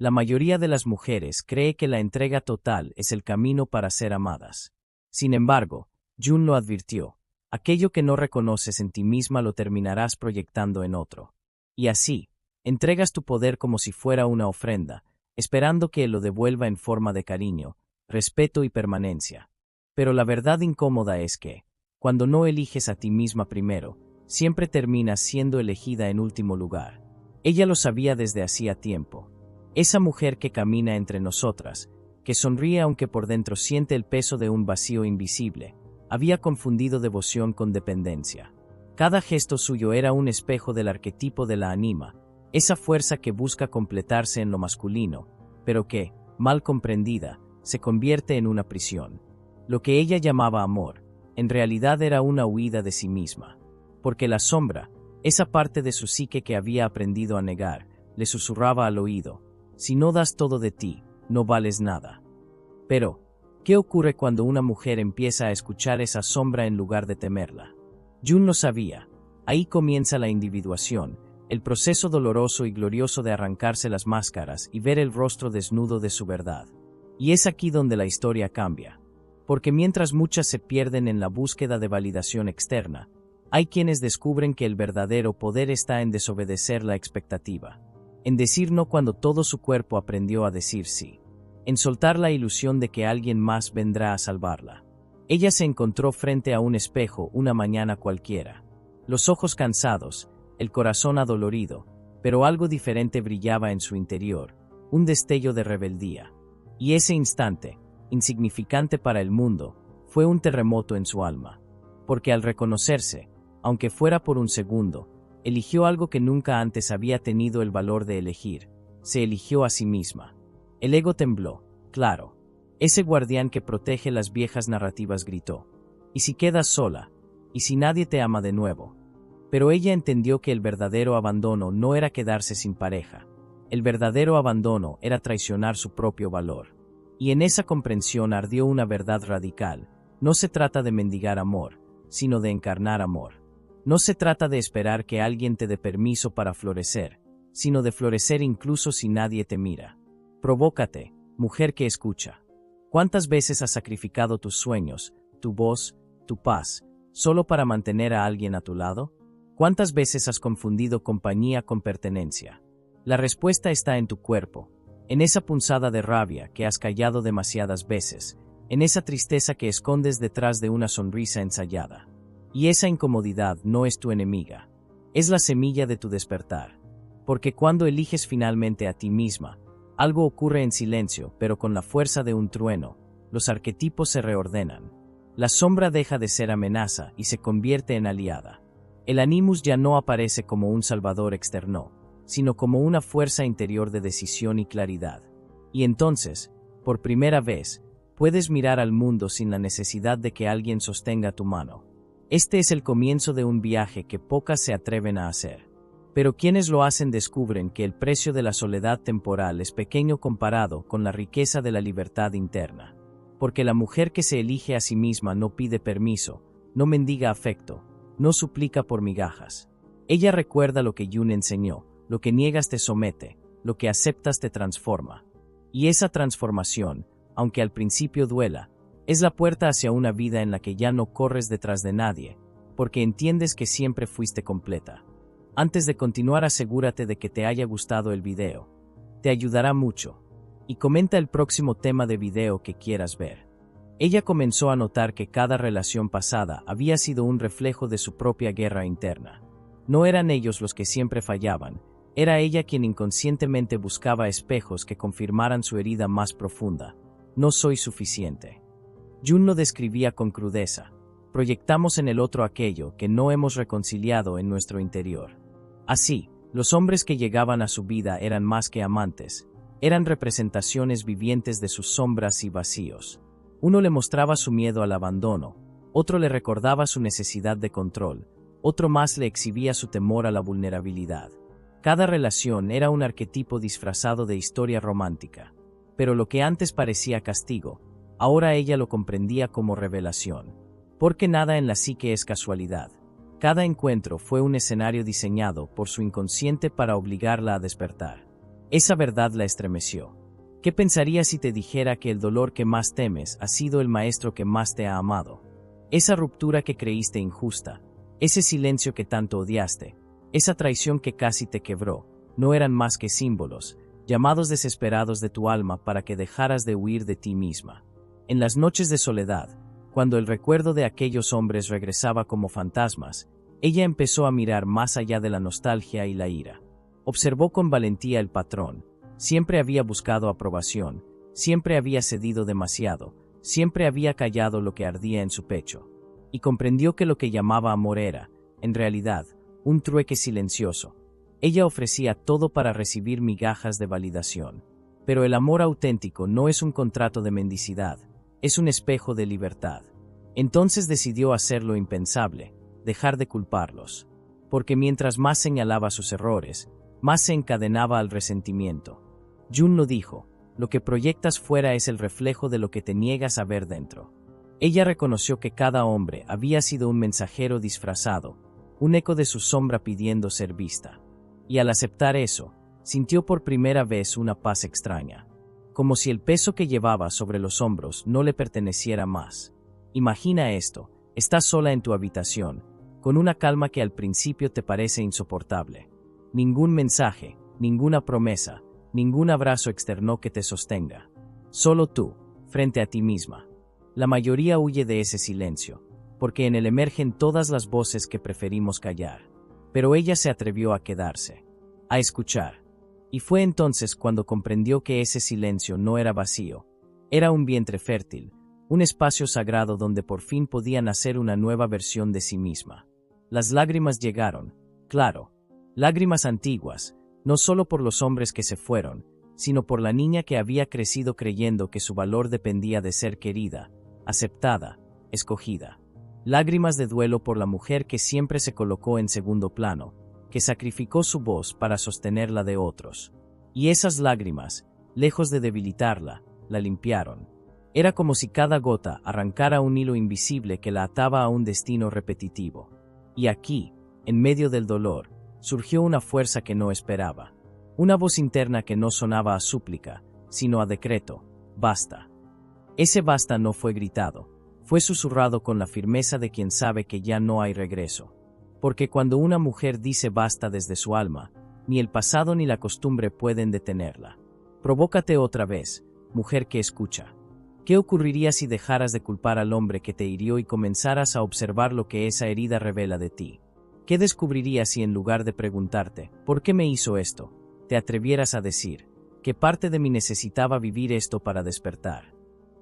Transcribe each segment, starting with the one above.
La mayoría de las mujeres cree que la entrega total es el camino para ser amadas. Sin embargo, Jun lo advirtió: aquello que no reconoces en ti misma lo terminarás proyectando en otro. Y así, entregas tu poder como si fuera una ofrenda, esperando que él lo devuelva en forma de cariño, respeto y permanencia. Pero la verdad incómoda es que, cuando no eliges a ti misma primero, siempre terminas siendo elegida en último lugar. Ella lo sabía desde hacía tiempo. Esa mujer que camina entre nosotras, que sonríe aunque por dentro siente el peso de un vacío invisible, había confundido devoción con dependencia. Cada gesto suyo era un espejo del arquetipo de la anima, esa fuerza que busca completarse en lo masculino, pero que, mal comprendida, se convierte en una prisión. Lo que ella llamaba amor, en realidad era una huida de sí misma. Porque la sombra, esa parte de su psique que había aprendido a negar, le susurraba al oído: si no das todo de ti, no vales nada. Pero, ¿qué ocurre cuando una mujer empieza a escuchar esa sombra en lugar de temerla? Jun lo sabía. Ahí comienza la individuación, el proceso doloroso y glorioso de arrancarse las máscaras y ver el rostro desnudo de su verdad. Y es aquí donde la historia cambia. Porque mientras muchas se pierden en la búsqueda de validación externa, hay quienes descubren que el verdadero poder está en desobedecer la expectativa, en decir no cuando todo su cuerpo aprendió a decir sí, en soltar la ilusión de que alguien más vendrá a salvarla. Ella se encontró frente a un espejo una mañana cualquiera, los ojos cansados, el corazón adolorido, pero algo diferente brillaba en su interior, un destello de rebeldía. Y ese instante, insignificante para el mundo, fue un terremoto en su alma, porque al reconocerse, aunque fuera por un segundo, eligió algo que nunca antes había tenido el valor de elegir: se eligió a sí misma. El ego tembló, claro. Ese guardián que protege las viejas narrativas gritó: ¿y si quedas sola? ¿Y si nadie te ama de nuevo? Pero ella entendió que el verdadero abandono no era quedarse sin pareja. El verdadero abandono era traicionar su propio valor. Y en esa comprensión ardió una verdad radical: no se trata de mendigar amor, sino de encarnar amor. No se trata de esperar que alguien te dé permiso para florecer, sino de florecer incluso si nadie te mira. Provócate, mujer que escucha. ¿Cuántas veces has sacrificado tus sueños, tu voz, tu paz, solo para mantener a alguien a tu lado? ¿Cuántas veces has confundido compañía con pertenencia? La respuesta está en tu cuerpo, en esa punzada de rabia que has callado demasiadas veces, en esa tristeza que escondes detrás de una sonrisa ensayada. Y esa incomodidad no es tu enemiga, es la semilla de tu despertar. Porque cuando eliges finalmente a ti misma, algo ocurre en silencio, pero con la fuerza de un trueno. Los arquetipos se reordenan. La sombra deja de ser amenaza y se convierte en aliada. El animus ya no aparece como un salvador externo, sino como una fuerza interior de decisión y claridad. Y entonces, por primera vez, puedes mirar al mundo sin la necesidad de que alguien sostenga tu mano. Este es el comienzo de un viaje que pocas se atreven a hacer. Pero quienes lo hacen descubren que el precio de la soledad temporal es pequeño comparado con la riqueza de la libertad interna. Porque la mujer que se elige a sí misma no pide permiso, no mendiga afecto, no suplica por migajas. Ella recuerda lo que Jun enseñó: lo que niegas te somete, lo que aceptas te transforma. Y esa transformación, aunque al principio duela, es la puerta hacia una vida en la que ya no corres detrás de nadie, porque entiendes que siempre fuiste completa. Antes de continuar, asegúrate de que te haya gustado el video. Te ayudará mucho. Y comenta el próximo tema de video que quieras ver. Ella comenzó a notar que cada relación pasada había sido un reflejo de su propia guerra interna. No eran ellos los que siempre fallaban, era ella quien inconscientemente buscaba espejos que confirmaran su herida más profunda: no soy suficiente. Jun lo describía con crudeza: proyectamos en el otro aquello que no hemos reconciliado en nuestro interior. Así, los hombres que llegaban a su vida eran más que amantes, eran representaciones vivientes de sus sombras y vacíos. Uno le mostraba su miedo al abandono, otro le recordaba su necesidad de control, otro más le exhibía su temor a la vulnerabilidad. Cada relación era un arquetipo disfrazado de historia romántica. Pero lo que antes parecía castigo, ahora ella lo comprendía como revelación. Porque nada en la psique es casualidad. Cada encuentro fue un escenario diseñado por su inconsciente para obligarla a despertar. Esa verdad la estremeció. ¿Qué pensarías si te dijera que el dolor que más temes ha sido el maestro que más te ha amado? Esa ruptura que creíste injusta, ese silencio que tanto odiaste, esa traición que casi te quebró, no eran más que símbolos, llamados desesperados de tu alma para que dejaras de huir de ti misma. En las noches de soledad, cuando el recuerdo de aquellos hombres regresaba como fantasmas, ella empezó a mirar más allá de la nostalgia y la ira. Observó con valentía el patrón. Siempre había buscado aprobación, siempre había cedido demasiado, siempre había callado lo que ardía en su pecho. Y comprendió que lo que llamaba amor era, en realidad, un trueque silencioso. Ella ofrecía todo para recibir migajas de validación. Pero el amor auténtico no es un contrato de mendicidad, es un espejo de libertad. Entonces decidió hacer lo impensable, dejar de culparlos. Porque mientras más señalaba sus errores, más se encadenaba al resentimiento. Jun lo dijo, lo que proyectas fuera es el reflejo de lo que te niegas a ver dentro. Ella reconoció que cada hombre había sido un mensajero disfrazado, un eco de su sombra pidiendo ser vista. Y al aceptar eso, sintió por primera vez una paz extraña, como si el peso que llevaba sobre los hombros no le perteneciera más. Imagina esto, estás sola en tu habitación, con una calma que al principio te parece insoportable. Ningún mensaje, ninguna promesa, ningún abrazo externo que te sostenga. Solo tú, frente a ti misma. La mayoría huye de ese silencio, porque en él emergen todas las voces que preferimos callar. Pero ella se atrevió a quedarse, a escuchar. Y fue entonces cuando comprendió que ese silencio no era vacío, era un vientre fértil, un espacio sagrado donde por fin podía nacer una nueva versión de sí misma. Las lágrimas llegaron, claro, lágrimas antiguas, no solo por los hombres que se fueron, sino por la niña que había crecido creyendo que su valor dependía de ser querida, aceptada, escogida. Lágrimas de duelo por la mujer que siempre se colocó en segundo plano, que sacrificó su voz para sostener la de otros. Y esas lágrimas, lejos de debilitarla, la limpiaron. Era como si cada gota arrancara un hilo invisible que la ataba a un destino repetitivo. Y aquí, en medio del dolor, surgió una fuerza que no esperaba. Una voz interna que no sonaba a súplica, sino a decreto: basta. Ese basta no fue gritado, fue susurrado con la firmeza de quien sabe que ya no hay regreso. Porque cuando una mujer dice basta desde su alma, ni el pasado ni la costumbre pueden detenerla. Provócate otra vez, mujer que escucha. ¿Qué ocurriría si dejaras de culpar al hombre que te hirió y comenzaras a observar lo que esa herida revela de ti? ¿Qué descubrirías si en lugar de preguntarte, ¿por qué me hizo esto?, te atrevieras a decir, ¿qué parte de mí necesitaba vivir esto para despertar?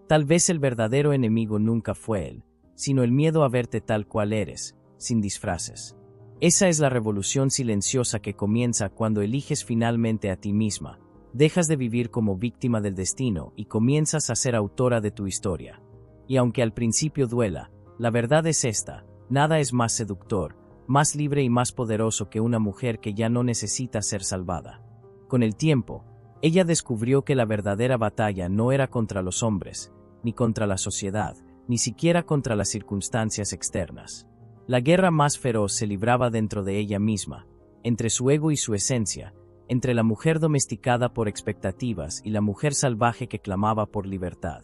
Tal vez el verdadero enemigo nunca fue él, sino el miedo a verte tal cual eres, sin disfraces. Esa es la revolución silenciosa que comienza cuando eliges finalmente a ti misma, dejas de vivir como víctima del destino y comienzas a ser autora de tu historia. Y aunque al principio duela, la verdad es esta: nada es más seductor, más libre y más poderoso que una mujer que ya no necesita ser salvada. Con el tiempo, ella descubrió que la verdadera batalla no era contra los hombres, ni contra la sociedad, ni siquiera contra las circunstancias externas. La guerra más feroz se libraba dentro de ella misma, entre su ego y su esencia, entre la mujer domesticada por expectativas y la mujer salvaje que clamaba por libertad.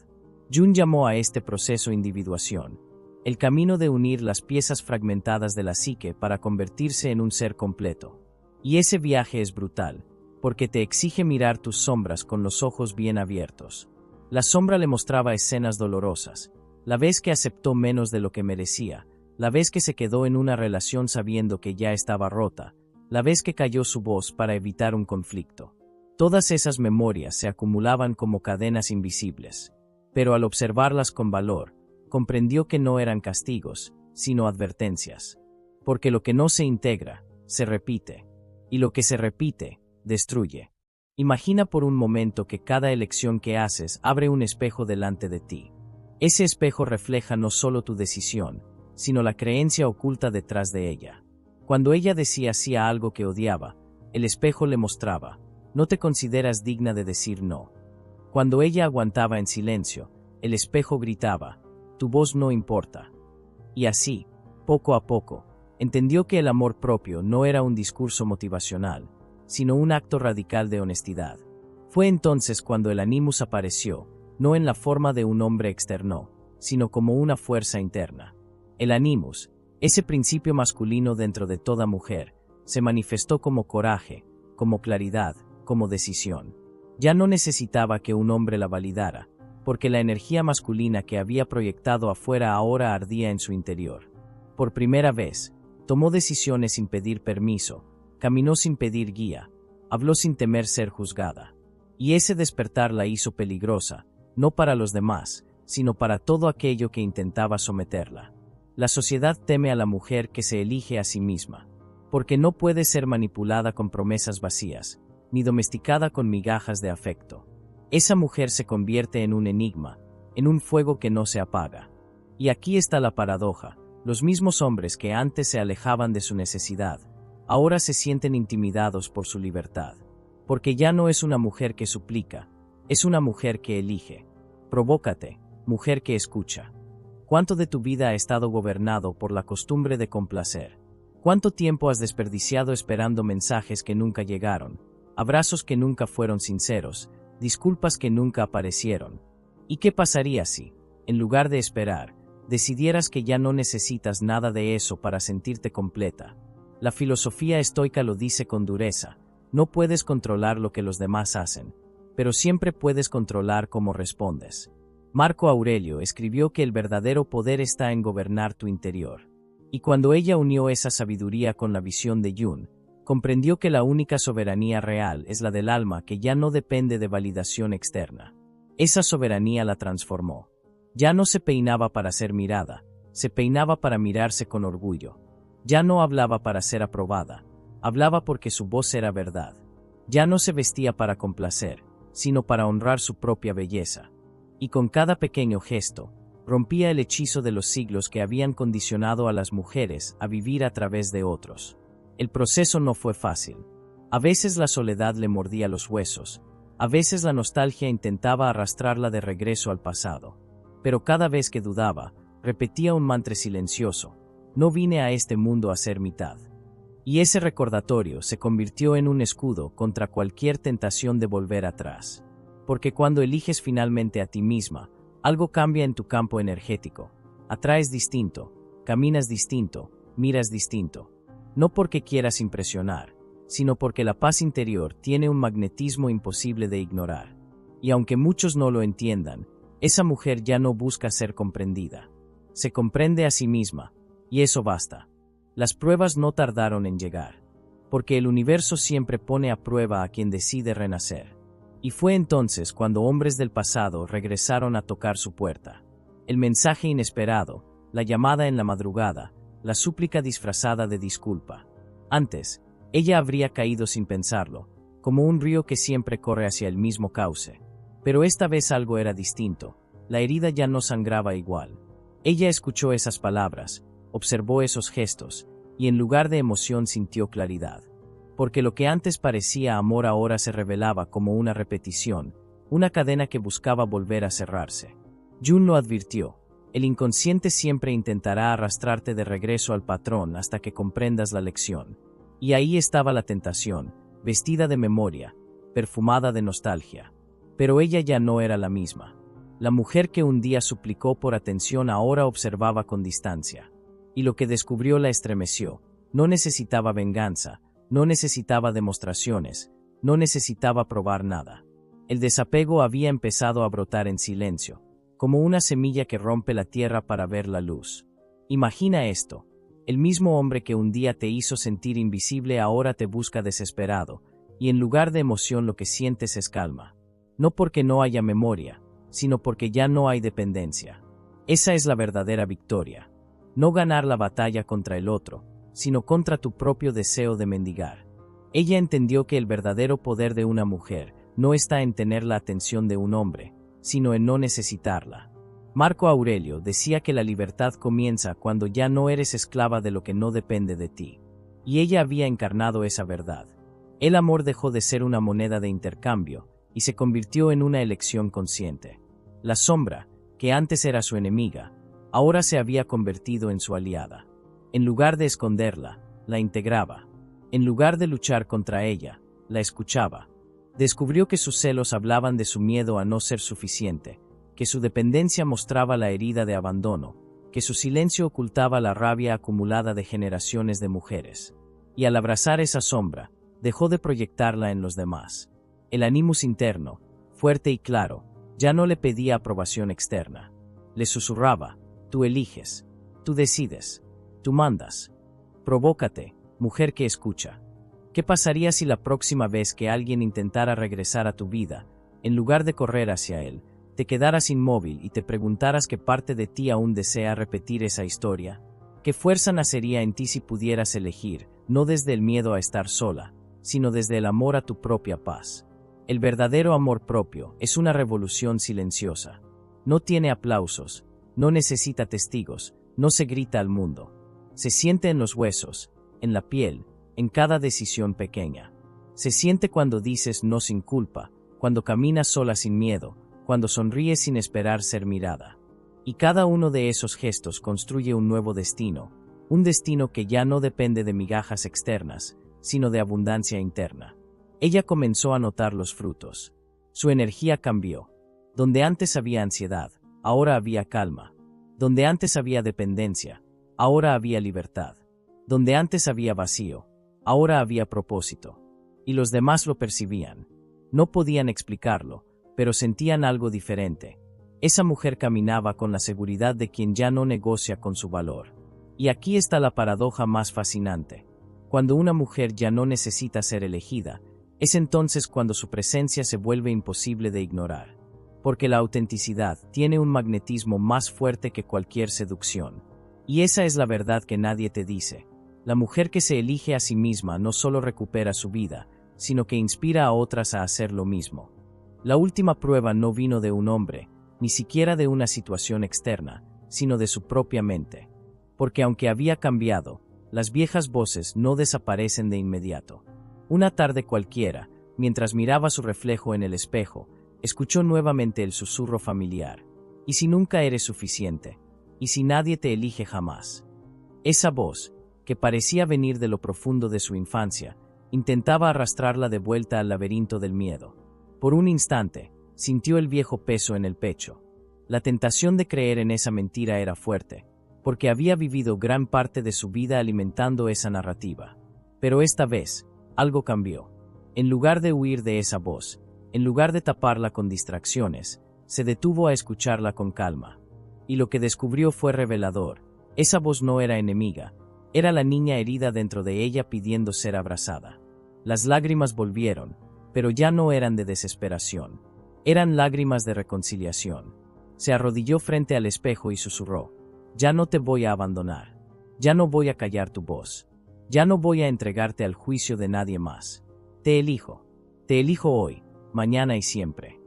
Jun llamó a este proceso individuación, el camino de unir las piezas fragmentadas de la psique para convertirse en un ser completo. Y ese viaje es brutal, porque te exige mirar tus sombras con los ojos bien abiertos. La sombra le mostraba escenas dolorosas, la vez que aceptó menos de lo que merecía, la vez que se quedó en una relación sabiendo que ya estaba rota, la vez que cayó su voz para evitar un conflicto. Todas esas memorias se acumulaban como cadenas invisibles, pero al observarlas con valor, comprendió que no eran castigos, sino advertencias. Porque lo que no se integra, se repite, y lo que se repite, destruye. Imagina por un momento que cada elección que haces abre un espejo delante de ti. Ese espejo refleja no solo tu decisión, sino la creencia oculta detrás de ella. Cuando ella decía sí a algo que odiaba, el espejo le mostraba: no te consideras digna de decir no. Cuando ella aguantaba en silencio, el espejo gritaba: tu voz no importa. Y así, poco a poco, entendió que el amor propio no era un discurso motivacional, sino un acto radical de honestidad. Fue entonces cuando el Animus apareció, no en la forma de un hombre externo, sino como una fuerza interna. El Animus, ese principio masculino dentro de toda mujer, se manifestó como coraje, como claridad, como decisión. Ya no necesitaba que un hombre la validara, porque la energía masculina que había proyectado afuera ahora ardía en su interior. Por primera vez, tomó decisiones sin pedir permiso, caminó sin pedir guía, habló sin temer ser juzgada. Y ese despertar la hizo peligrosa, no para los demás, sino para todo aquello que intentaba someterla. La sociedad teme a la mujer que se elige a sí misma, porque no puede ser manipulada con promesas vacías, ni domesticada con migajas de afecto. Esa mujer se convierte en un enigma, en un fuego que no se apaga. Y aquí está la paradoja: los mismos hombres que antes se alejaban de su necesidad, ahora se sienten intimidados por su libertad. Porque ya no es una mujer que suplica, es una mujer que elige. Provócate, mujer que escucha. ¿Cuánto de tu vida ha estado gobernado por la costumbre de complacer? ¿Cuánto tiempo has desperdiciado esperando mensajes que nunca llegaron, abrazos que nunca fueron sinceros, disculpas que nunca aparecieron? ¿Y qué pasaría si, en lugar de esperar, decidieras que ya no necesitas nada de eso para sentirte completa? La filosofía estoica lo dice con dureza: no puedes controlar lo que los demás hacen, pero siempre puedes controlar cómo respondes. Marco Aurelio escribió que el verdadero poder está en gobernar tu interior. Y cuando ella unió esa sabiduría con la visión de Jung, comprendió que la única soberanía real es la del alma, que ya no depende de validación externa. Esa soberanía la transformó. Ya no se peinaba para ser mirada, se peinaba para mirarse con orgullo. Ya no hablaba para ser aprobada, hablaba porque su voz era verdad. Ya no se vestía para complacer, sino para honrar su propia belleza. Y con cada pequeño gesto, rompía el hechizo de los siglos que habían condicionado a las mujeres a vivir a través de otros. El proceso no fue fácil. A veces la soledad le mordía los huesos, a veces la nostalgia intentaba arrastrarla de regreso al pasado. Pero cada vez que dudaba, repetía un mantra silencioso: no vine a este mundo a ser mitad. Y ese recordatorio se convirtió en un escudo contra cualquier tentación de volver atrás. Porque cuando eliges finalmente a ti misma, algo cambia en tu campo energético. Atraes distinto, caminas distinto, miras distinto. No porque quieras impresionar, sino porque la paz interior tiene un magnetismo imposible de ignorar. Y aunque muchos no lo entiendan, esa mujer ya no busca ser comprendida. Se comprende a sí misma, y eso basta. Las pruebas no tardaron en llegar, porque el universo siempre pone a prueba a quien decide renacer. Y fue entonces cuando hombres del pasado regresaron a tocar su puerta. El mensaje inesperado, la llamada en la madrugada, la súplica disfrazada de disculpa. Antes, ella habría caído sin pensarlo, como un río que siempre corre hacia el mismo cauce. Pero esta vez algo era distinto, la herida ya no sangraba igual. Ella escuchó esas palabras, observó esos gestos, y en lugar de emoción sintió claridad. Porque lo que antes parecía amor ahora se revelaba como una repetición, una cadena que buscaba volver a cerrarse. Jung lo advirtió: el inconsciente siempre intentará arrastrarte de regreso al patrón hasta que comprendas la lección. Y ahí estaba la tentación, vestida de memoria, perfumada de nostalgia. Pero ella ya no era la misma. La mujer que un día suplicó por atención ahora observaba con distancia. Y lo que descubrió la estremeció. No necesitaba venganza, no necesitaba demostraciones, no necesitaba probar nada. El desapego había empezado a brotar en silencio, como una semilla que rompe la tierra para ver la luz. Imagina esto: el mismo hombre que un día te hizo sentir invisible ahora te busca desesperado, y en lugar de emoción lo que sientes es calma. No porque no haya memoria, sino porque ya no hay dependencia. Esa es la verdadera victoria. No ganar la batalla contra el otro, sino contra tu propio deseo de mendigar. Ella entendió que el verdadero poder de una mujer no está en tener la atención de un hombre, sino en no necesitarla. Marco Aurelio decía que la libertad comienza cuando ya no eres esclava de lo que no depende de ti. Y ella había encarnado esa verdad. El amor dejó de ser una moneda de intercambio y se convirtió en una elección consciente. La sombra, que antes era su enemiga, ahora se había convertido en su aliada. En lugar de esconderla, la integraba. En lugar de luchar contra ella, la escuchaba. Descubrió que sus celos hablaban de su miedo a no ser suficiente, que su dependencia mostraba la herida de abandono, que su silencio ocultaba la rabia acumulada de generaciones de mujeres. Y al abrazar esa sombra, dejó de proyectarla en los demás. El animus interno, fuerte y claro, ya no le pedía aprobación externa. Le susurraba: tú eliges, tú decides, tú mandas. Provócate, mujer que escucha. ¿Qué pasaría si la próxima vez que alguien intentara regresar a tu vida, en lugar de correr hacia él, te quedaras inmóvil y te preguntaras qué parte de ti aún desea repetir esa historia? ¿Qué fuerza nacería en ti si pudieras elegir, no desde el miedo a estar sola, sino desde el amor a tu propia paz? El verdadero amor propio es una revolución silenciosa. No tiene aplausos, no necesita testigos, no se grita al mundo. Se siente en los huesos, en la piel, en cada decisión pequeña. Se siente cuando dices no sin culpa, cuando caminas sola sin miedo, cuando sonríes sin esperar ser mirada. Y cada uno de esos gestos construye un nuevo destino, un destino que ya no depende de migajas externas, sino de abundancia interna. Ella comenzó a notar los frutos. Su energía cambió. Donde antes había ansiedad, ahora había calma. Donde antes había dependencia, ahora había libertad. Donde antes había vacío, ahora había propósito. Y los demás lo percibían. No podían explicarlo, pero sentían algo diferente. Esa mujer caminaba con la seguridad de quien ya no negocia con su valor. Y aquí está la paradoja más fascinante. Cuando una mujer ya no necesita ser elegida, es entonces cuando su presencia se vuelve imposible de ignorar. Porque la autenticidad tiene un magnetismo más fuerte que cualquier seducción. Y esa es la verdad que nadie te dice. La mujer que se elige a sí misma no solo recupera su vida, sino que inspira a otras a hacer lo mismo. La última prueba no vino de un hombre, ni siquiera de una situación externa, sino de su propia mente. Porque aunque había cambiado, las viejas voces no desaparecen de inmediato. Una tarde cualquiera, mientras miraba su reflejo en el espejo, escuchó nuevamente el susurro familiar. ¿Y si nunca eres suficiente? ¿Y si nadie te elige jamás? Esa voz, que parecía venir de lo profundo de su infancia, intentaba arrastrarla de vuelta al laberinto del miedo. Por un instante, sintió el viejo peso en el pecho. La tentación de creer en esa mentira era fuerte, porque había vivido gran parte de su vida alimentando esa narrativa. Pero esta vez, algo cambió. En lugar de huir de esa voz, en lugar de taparla con distracciones, se detuvo a escucharla con calma. Y lo que descubrió fue revelador. Esa voz no era enemiga, era la niña herida dentro de ella pidiendo ser abrazada. Las lágrimas volvieron, pero ya no eran de desesperación. Eran lágrimas de reconciliación. Se arrodilló frente al espejo y susurró: ya no te voy a abandonar. Ya no voy a callar tu voz. Ya no voy a entregarte al juicio de nadie más. Te elijo. Te elijo hoy, mañana y siempre.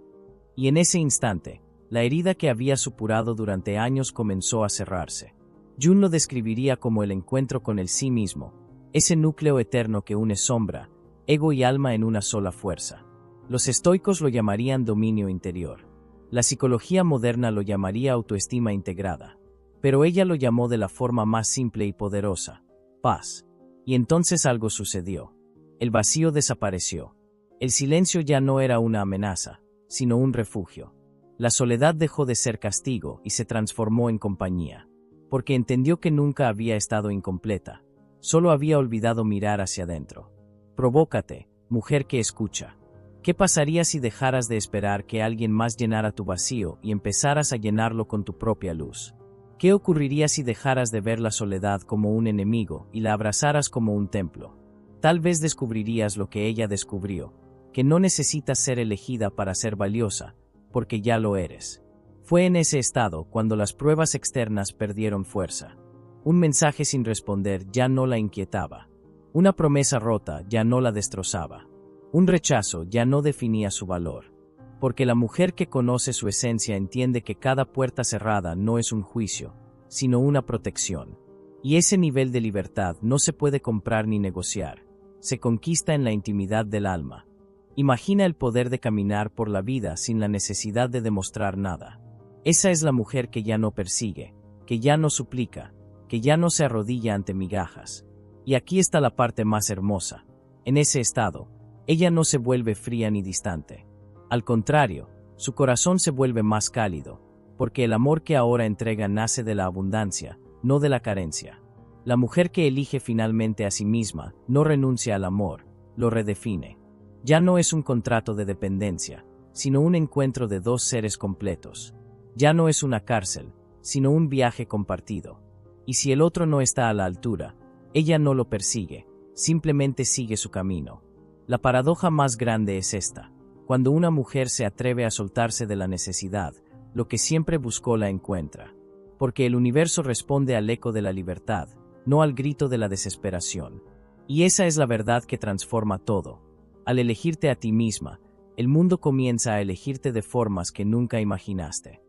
Y en ese instante, la herida que había supurado durante años comenzó a cerrarse. Jung lo describiría como el encuentro con el sí mismo, ese núcleo eterno que une sombra, ego y alma en una sola fuerza. Los estoicos lo llamarían dominio interior. La psicología moderna lo llamaría autoestima integrada. Pero ella lo llamó de la forma más simple y poderosa: paz. Y entonces algo sucedió. El vacío desapareció. El silencio ya no era una amenaza, sino un refugio. La soledad dejó de ser castigo y se transformó en compañía. Porque entendió que nunca había estado incompleta. Solo había olvidado mirar hacia adentro. Provócate, mujer que escucha. ¿Qué pasaría si dejaras de esperar que alguien más llenara tu vacío y empezaras a llenarlo con tu propia luz? ¿Qué ocurriría si dejaras de ver la soledad como un enemigo y la abrazaras como un templo? Tal vez descubrirías lo que ella descubrió, que no necesitas ser elegida para ser valiosa, porque ya lo eres. Fue en ese estado cuando las pruebas externas perdieron fuerza. Un mensaje sin responder ya no la inquietaba. Una promesa rota ya no la destrozaba. Un rechazo ya no definía su valor. Porque la mujer que conoce su esencia entiende que cada puerta cerrada no es un juicio, sino una protección. Y ese nivel de libertad no se puede comprar ni negociar. Se conquista en la intimidad del alma. Imagina el poder de caminar por la vida sin la necesidad de demostrar nada. Esa es la mujer que ya no persigue, que ya no suplica, que ya no se arrodilla ante migajas. Y aquí está la parte más hermosa. En ese estado, Ella no se vuelve fría ni distante. Al contrario, su corazón se vuelve más cálido, porque el amor que ahora entrega nace de la abundancia, no de la carencia. La mujer que elige finalmente a sí misma no renuncia al amor, lo redefine. Ya no es un contrato de dependencia, sino un encuentro de dos seres completos. Ya no es una cárcel, sino un viaje compartido. Y si el otro no está a la altura, ella no lo persigue, simplemente sigue su camino. La paradoja más grande es esta: cuando una mujer se atreve a soltarse de la necesidad, lo que siempre buscó la encuentra. Porque el universo responde al eco de la libertad, no al grito de la desesperación. Y esa es la verdad que transforma todo. Al elegirte a ti misma, el mundo comienza a elegirte de formas que nunca imaginaste.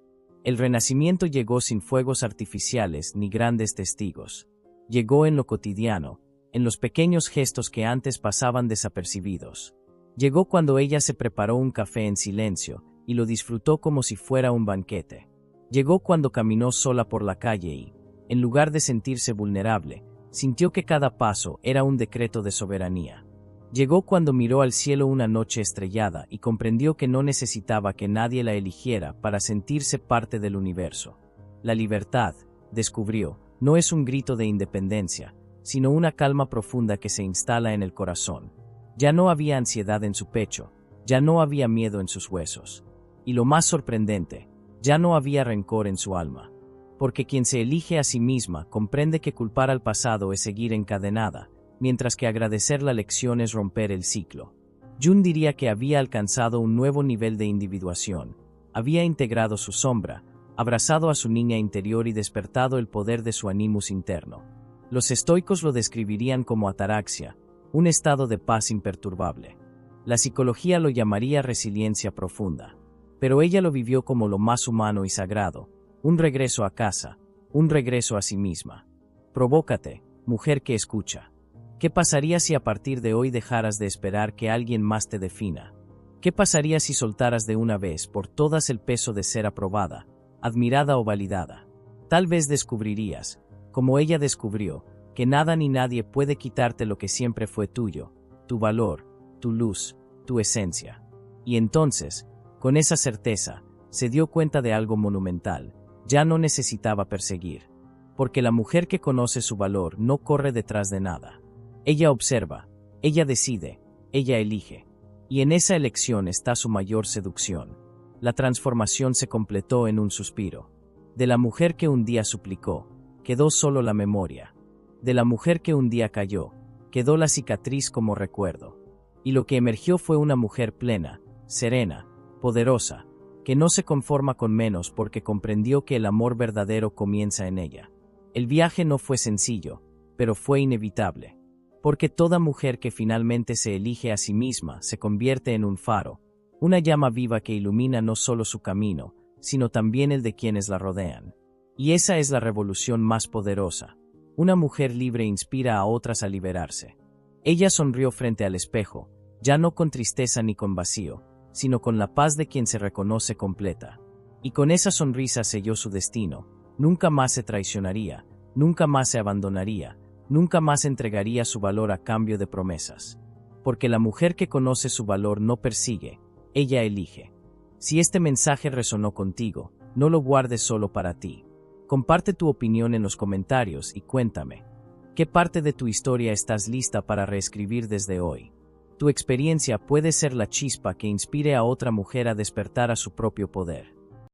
El renacimiento llegó sin fuegos artificiales ni grandes testigos. Llegó en lo cotidiano, en los pequeños gestos que antes pasaban desapercibidos. Llegó cuando ella se preparó un café en silencio y lo disfrutó como si fuera un banquete. Llegó cuando caminó sola por la calle y, en lugar de sentirse vulnerable, sintió que cada paso era un decreto de soberanía. Llegó cuando miró al cielo una noche estrellada y comprendió que no necesitaba que nadie la eligiera para sentirse parte del universo. La libertad, descubrió, no es un grito de independencia, sino una calma profunda que se instala en el corazón. Ya no había ansiedad en su pecho, ya no había miedo en sus huesos. Y lo más sorprendente, ya no había rencor en su alma. Porque quien se elige a sí misma comprende que culpar al pasado es seguir encadenada, mientras que agradecer la lección es romper el ciclo. Jun diría que había alcanzado un nuevo nivel de individuación, había integrado su sombra, abrazado a su niña interior y despertado el poder de su animus interno. Los estoicos lo describirían como ataraxia, un estado de paz imperturbable. La psicología lo llamaría resiliencia profunda. Pero ella lo vivió como lo más humano y sagrado, un regreso a casa, un regreso a sí misma. Provócate, mujer que escucha. ¿Qué pasaría si a partir de hoy dejaras de esperar que alguien más te defina? ¿Qué pasaría si soltaras de una vez por todas el peso de ser aprobada, admirada o validada? Tal vez descubrirías, como ella descubrió, que nada ni nadie puede quitarte lo que siempre fue tuyo, tu valor, tu luz, tu esencia. Y entonces, con esa certeza, se dio cuenta de algo monumental: ya no necesitaba perseguir. Porque la mujer que conoce su valor no corre detrás de nada. Ella observa, ella decide, ella elige. Y en esa elección está su mayor seducción. La transformación se completó en un suspiro. De la mujer que un día suplicó, quedó solo la memoria. De la mujer que un día cayó, quedó la cicatriz como recuerdo. Y lo que emergió fue una mujer plena, serena, poderosa, que no se conforma con menos porque comprendió que el amor verdadero comienza en ella. El viaje no fue sencillo, pero fue inevitable. Porque toda mujer que finalmente se elige a sí misma se convierte en un faro, una llama viva que ilumina no solo su camino, sino también el de quienes la rodean. Y esa es la revolución más poderosa. Una mujer libre inspira a otras a liberarse. Ella sonrió frente al espejo, ya no con tristeza ni con vacío, sino con la paz de quien se reconoce completa. Y con esa sonrisa selló su destino. Nunca más se traicionaría, nunca más se abandonaría, nunca más entregaría su valor a cambio de promesas. Porque la mujer que conoce su valor no persigue, ella elige. Si este mensaje resonó contigo, no lo guardes solo para ti. Comparte tu opinión en los comentarios y cuéntame, ¿qué parte de tu historia estás lista para reescribir desde hoy? Tu experiencia puede ser la chispa que inspire a otra mujer a despertar a su propio poder.